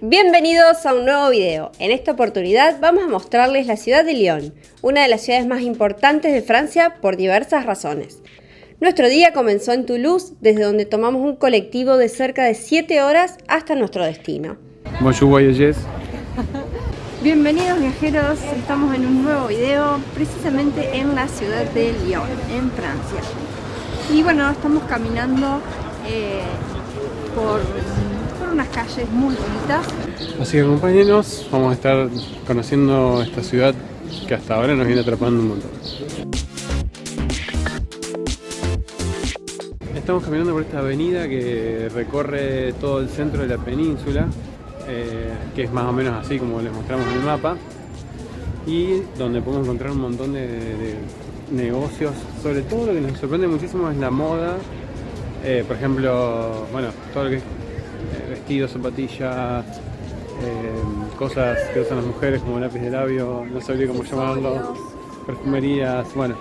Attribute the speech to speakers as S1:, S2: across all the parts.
S1: Bienvenidos a un nuevo video. En esta oportunidad vamos a mostrarles la ciudad de Lyon, una de las ciudades más importantes de Francia por diversas razones. Nuestro día comenzó en Toulouse, desde donde tomamos un colectivo de cerca de 7 horas hasta nuestro destino.
S2: Bonjour voyageurs.
S1: Bienvenidos viajeros, estamos en un nuevo video precisamente en la ciudad de Lyon, en Francia. Y bueno, estamos caminando por unas calles muy bonitas.
S2: Así que acompáñenos, vamos a estar conociendo esta ciudad que hasta ahora nos viene atrapando un montón. Estamos caminando por esta avenida que recorre todo el centro de la península, que es más o menos así como les mostramos en el mapa, y donde podemos encontrar un montón de negocios. Sobre todo lo que nos sorprende muchísimo es la moda, por ejemplo, bueno, todo lo que es vestidos, zapatillas, cosas que usan las mujeres como lápiz de labio, no sabría cómo llamarlo, perfumerías, bueno.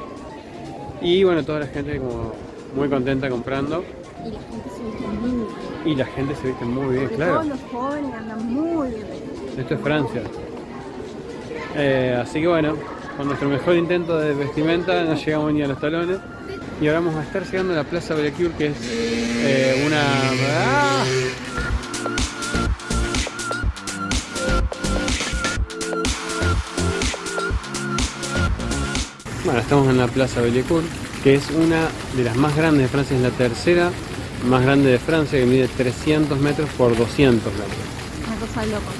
S2: Y bueno, toda la gente como muy contenta comprando.
S1: Y la gente se viste muy bien.
S2: Y la gente se viste muy bien, claro.
S1: Todos los jóvenes andan muy bien.
S2: Esto es Francia. Así que bueno, con nuestro mejor intento de vestimenta no llegamos ni a los talones. Y ahora vamos a estar llegando a la Plaza Bellecour, que es una... Bueno, estamos en la Plaza Bellecour, que es una de las más grandes de Francia, es la tercera más grande de Francia, que mide 300 metros por 200 metros.
S1: Una cosa de loco.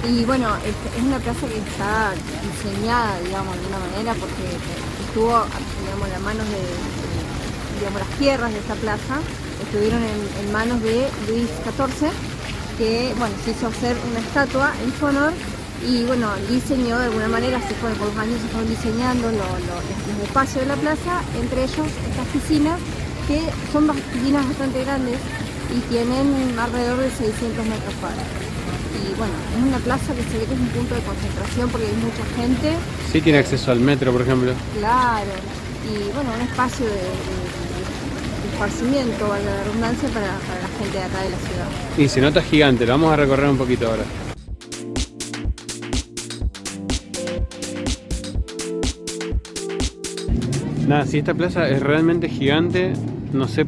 S1: Y bueno, es una plaza que está diseñada, digamos, de una manera, porque estuvo, digamos, las manos digamos, las tierras de esta plaza estuvieron en manos de Luis XIV, que, bueno, se hizo hacer una estatua en su honor. Y bueno, diseñó de alguna manera, por los años se fueron diseñando los espacios de la plaza, entre ellos estas piscinas, que son piscinas bastante grandes y tienen alrededor de 600 metros cuadrados. Y bueno, es una plaza que se ve que es un punto de concentración porque hay mucha gente.
S2: Sí, tiene acceso al metro, por ejemplo.
S1: Claro, y bueno, un espacio de esparcimiento, valga la redundancia, para la gente de acá de la ciudad.
S2: Y se nota gigante, lo vamos a recorrer un poquito ahora. Nada, si esta plaza es realmente gigante, no sé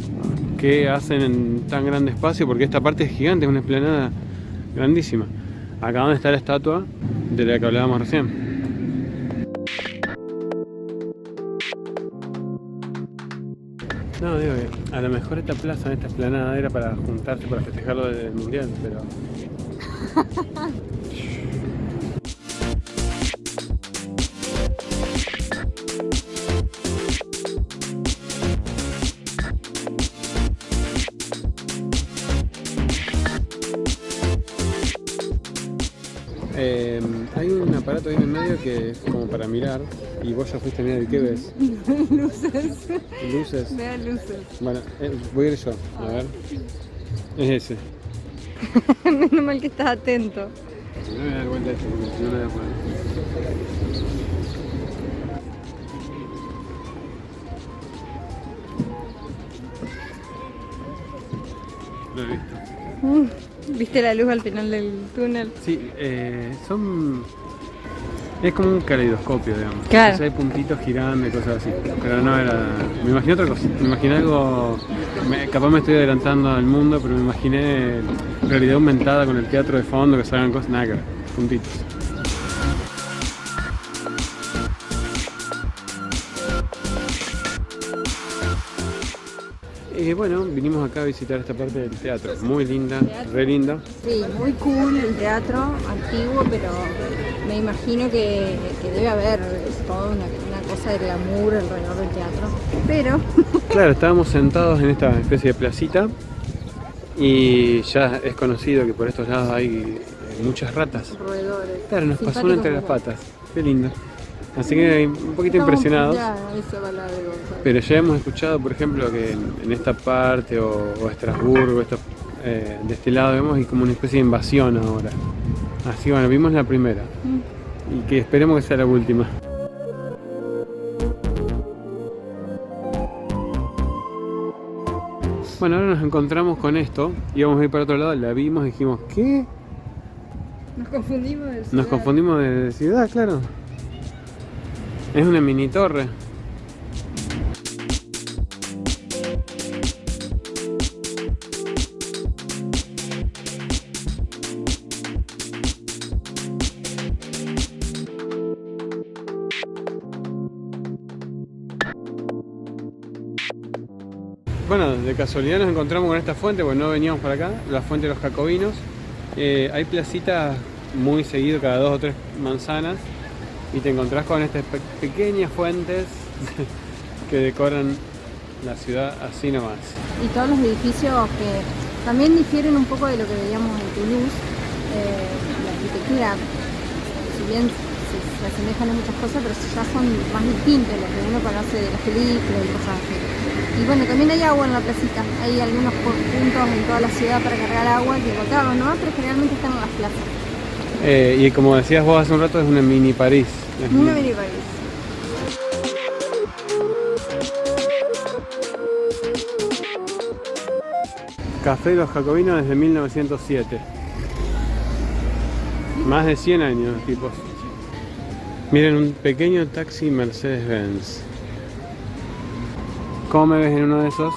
S2: qué hacen en tan grande espacio, porque esta parte es gigante, es una explanada grandísima. Acá donde está la estatua de la que hablábamos recién. No, digo que a lo mejor esta plaza, esta explanada era para juntarse para festejarlo del mundial, pero... hay un aparato ahí en el medio que es como para mirar, y vos ya fuiste a mirar, ¿y qué ves?
S1: Luces.
S2: Luces.
S1: Vean luces.
S2: Bueno, voy a ir yo, a ver. Es ese.
S1: Menos mal que estás atento.
S2: No me voy a dar vuelta a esto, porque si no me voy a poner. Lo he visto.
S1: ¿Viste la luz al final del túnel?
S2: Sí, es como un caleidoscopio, digamos.
S1: Claro.
S2: Entonces hay puntitos girando y cosas así. Pero no era... Me imaginé otra cosa. Me imaginé algo... Capaz me estoy adelantando al mundo, pero me imaginé realidad aumentada con el teatro de fondo, que salgan cosas... Nada que ver. Puntitos. Bueno, vinimos acá a visitar esta parte del teatro, muy linda, re linda.
S1: Sí, muy cool el teatro, antiguo, pero me imagino que debe haber toda una cosa de glamour alrededor del teatro. Pero...
S2: Claro, estábamos sentados en esta especie de placita y ya es conocido que por estos lados hay muchas ratas.
S1: Roedores.
S2: Claro, nos pasó una entre las patas, qué lindo. Así que un poquito impresionados. Pero ya hemos escuchado, por ejemplo, que en esta parte o Estrasburgo, de este lado vemos como una especie de invasión ahora. Así que bueno, vimos la primera y que esperemos que sea la última. Bueno, ahora nos encontramos con esto, íbamos a ir para otro lado, la vimos y dijimos, ¿qué?
S1: Nos confundimos de ciudad.
S2: Nos confundimos de ciudad, claro. Es una mini torre. Bueno, de casualidad nos encontramos con esta fuente, porque no veníamos para acá, la fuente de los Jacobinos. Hay placitas muy seguido, cada 2 o 3 manzanas, y te encontrás con estas pequeñas fuentes que decoran la ciudad así nomás.
S1: Y todos los edificios que también difieren un poco de lo que veíamos en Toulouse. La arquitectura, si bien se asemejan en muchas cosas, pero ya son más distintos de lo que uno conoce de las películas y cosas así. Y bueno, también hay agua en la placita, hay algunos puntos en toda la ciudad para cargar agua que encontramos, ¿no? Pero generalmente están en las plazas.
S2: Y como decías vos hace un rato, es una mini París.
S1: Una mini París.
S2: Café de los Jacobinos desde 1907. Más de 100 años, tipos. Miren, un pequeño taxi Mercedes-Benz. ¿Cómo me ves en uno de esos?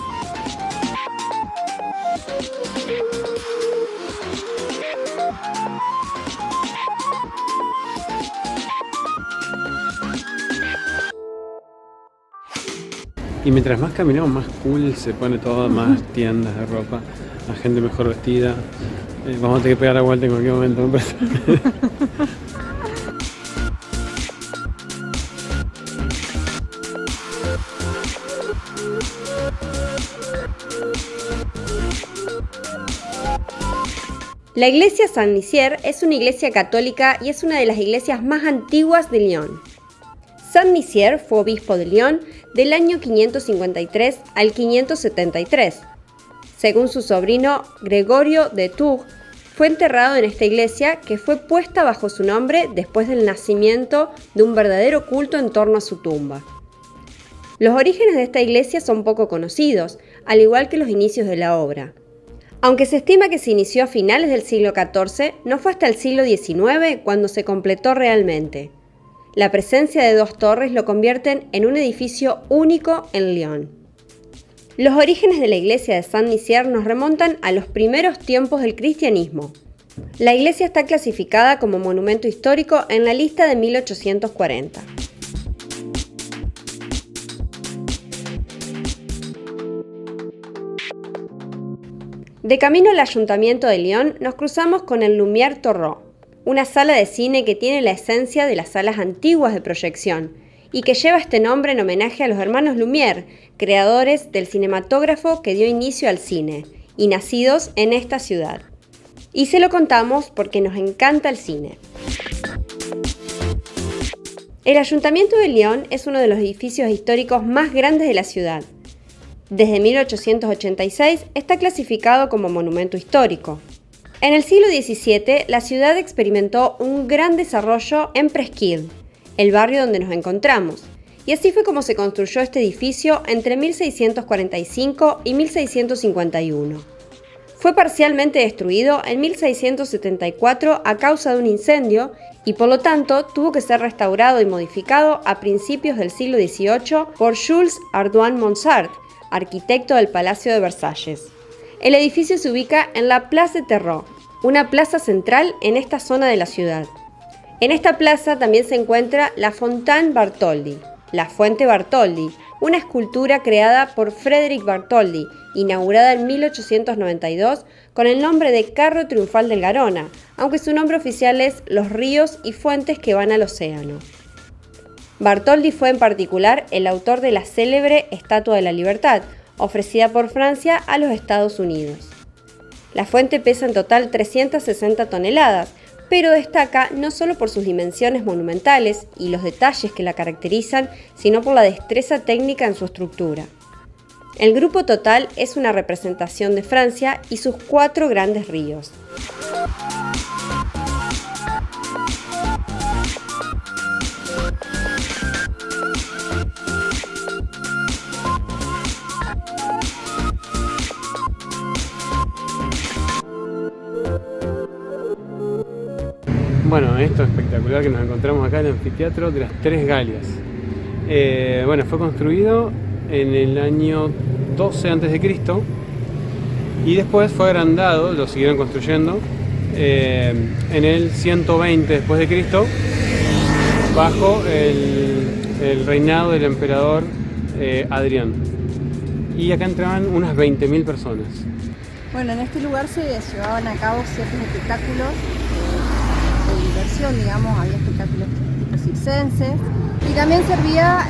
S2: Y mientras más caminamos, más cool se pone todo, más tiendas de ropa, la gente mejor vestida. Vamos a tener que pegar la vuelta en cualquier momento, me parece.
S3: La iglesia Saint-Nizier es una iglesia católica y es una de las iglesias más antiguas de Lyon. Saint-Nizier fue obispo de Lyon del año 553 al 573. Según su sobrino Gregorio de Tours, fue enterrado en esta iglesia que fue puesta bajo su nombre después del nacimiento de un verdadero culto en torno a su tumba. Los orígenes de esta iglesia son poco conocidos, al igual que los inicios de la obra. Aunque se estima que se inició a finales del siglo XIV, no fue hasta el siglo XIX cuando se completó realmente. La presencia de 2 torres lo convierten en un edificio único en Lyon. Los orígenes de la iglesia de Saint-Nizier nos remontan a los primeros tiempos del cristianismo. La iglesia está clasificada como monumento histórico en la lista de 1840. De camino al Ayuntamiento de Lyon nos cruzamos con el Lumière Torrot, una sala de cine que tiene la esencia de las salas antiguas de proyección y que lleva este nombre en homenaje a los hermanos Lumière, creadores del cinematógrafo que dio inicio al cine y nacidos en esta ciudad. Y se lo contamos porque nos encanta el cine. El Ayuntamiento de Lyon es uno de los edificios históricos más grandes de la ciudad. Desde 1886 está clasificado como monumento histórico. En el siglo XVII, la ciudad experimentó un gran desarrollo en Presqu'île, el barrio donde nos encontramos, y así fue como se construyó este edificio entre 1645 y 1651. Fue parcialmente destruido en 1674 a causa de un incendio y por lo tanto tuvo que ser restaurado y modificado a principios del siglo XVIII por Jules Ardoin Monsart, arquitecto del Palacio de Versalles. El edificio se ubica en la Place de Terrot, una plaza central en esta zona de la ciudad. En esta plaza también se encuentra la Fontaine Bartholdi, la Fuente Bartholdi, una escultura creada por Frédéric Bartholdi, inaugurada en 1892 con el nombre de Carro Triunfal del Garona, aunque su nombre oficial es Los ríos y fuentes que van al océano. Bartholdi fue en particular el autor de la célebre Estatua de la Libertad, ofrecida por Francia a los Estados Unidos. La fuente pesa en total 360 toneladas, pero destaca no solo por sus dimensiones monumentales y los detalles que la caracterizan, sino por la destreza técnica en su estructura. El grupo total es una representación de Francia y sus 4 grandes ríos.
S2: Bueno, esto espectacular que nos encontramos acá en el anfiteatro de las Tres Galias. Bueno, fue construido en el año 12 a.C. y después fue agrandado, lo siguieron construyendo en el 120 después de Cristo, bajo el reinado del emperador Adrián. Y acá entraban unas 20.000 personas.
S1: Bueno, en este lugar se llevaban a cabo ciertos espectáculos de diversión, digamos, había espectáculos tipo circenses, y también servía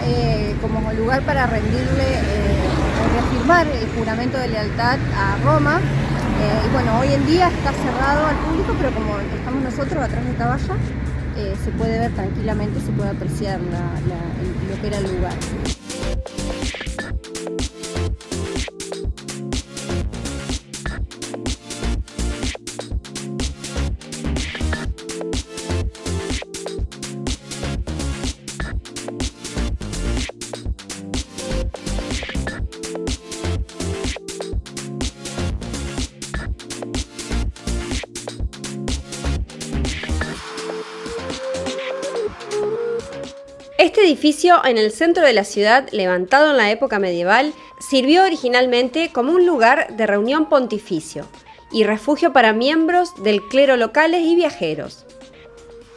S1: como lugar para rendirle o reafirmar el juramento de lealtad a Roma. Y bueno, hoy en día está cerrado al público, pero como estamos nosotros atrás de esta valla, se puede ver tranquilamente, se puede apreciar lo que era el lugar.
S3: Este edificio en el centro de la ciudad, levantado en la época medieval, sirvió originalmente como un lugar de reunión pontificio y refugio para miembros del clero locales y viajeros.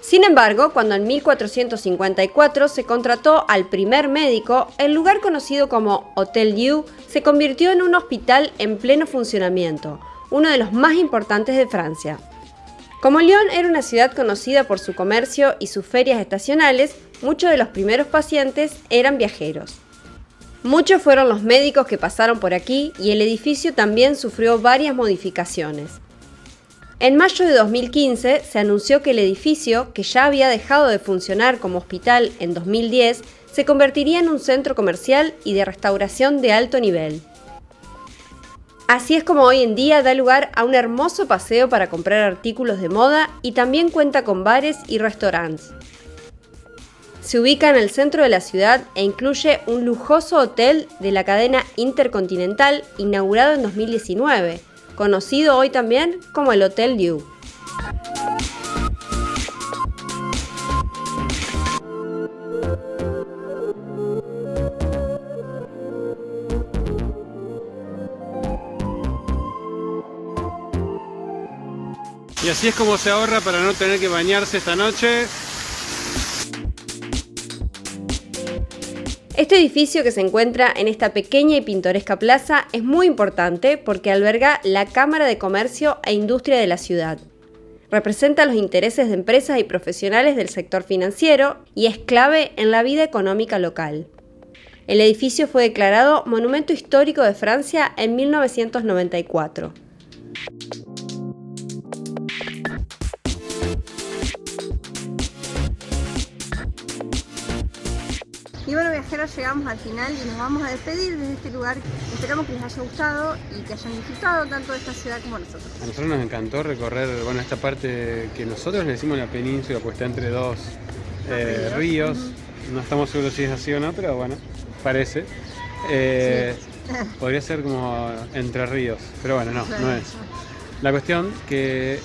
S3: Sin embargo, cuando en 1454 se contrató al primer médico, el lugar conocido como Hôtel Dieu se convirtió en un hospital en pleno funcionamiento, uno de los más importantes de Francia. Como Lyon era una ciudad conocida por su comercio y sus ferias estacionales, muchos de los primeros pacientes eran viajeros. Muchos fueron los médicos que pasaron por aquí y el edificio también sufrió varias modificaciones. En mayo de 2015 se anunció que el edificio, que ya había dejado de funcionar como hospital en 2010, se convertiría en un centro comercial y de restauración de alto nivel. Así es como hoy en día da lugar a un hermoso paseo para comprar artículos de moda y también cuenta con bares y restaurantes. Se ubica en el centro de la ciudad e incluye un lujoso hotel de la cadena Intercontinental inaugurado en 2019, conocido hoy también como el Hôtel Dieu.
S2: Y así es como se ahorra para no tener que bañarse esta noche.
S3: Este edificio que se encuentra en esta pequeña y pintoresca plaza es muy importante porque alberga la Cámara de Comercio e Industria de la ciudad. Representa los intereses de empresas y profesionales del sector financiero y es clave en la vida económica local. El edificio fue declarado Monumento Histórico de Francia en 1994.
S1: Y bueno, viajeros, llegamos al final y nos vamos a despedir desde este lugar. Esperamos que les haya gustado y que hayan disfrutado tanto de esta ciudad como nosotros.
S2: A nosotros nos encantó recorrer, bueno, esta parte que nosotros le decimos la península, pues está entre dos ríos. No estamos seguros si es así o no, pero bueno, parece. Podría ser como Entre Ríos, pero bueno, no, no es. La cuestión que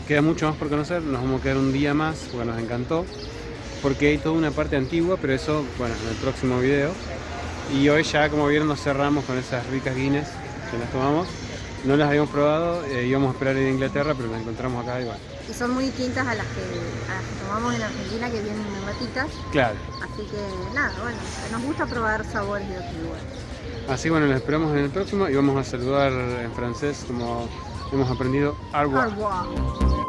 S2: queda mucho más por conocer, nos vamos a quedar un día más porque nos encantó, porque hay toda una parte antigua, pero eso, bueno, en el próximo video. Y hoy ya, como vieron, nos cerramos con esas ricas Guinness que las tomamos. No las habíamos probado, íbamos a esperar ir a Inglaterra, pero las encontramos acá igual.
S1: Y son muy distintas a las que tomamos en Argentina, que vienen en latitas.
S2: Claro.
S1: Así que nada, bueno, nos gusta probar sabores de otros lugares.
S2: Así bueno, los esperamos en el próximo y vamos a saludar en francés como hemos aprendido. Au revoir.
S1: Au revoir.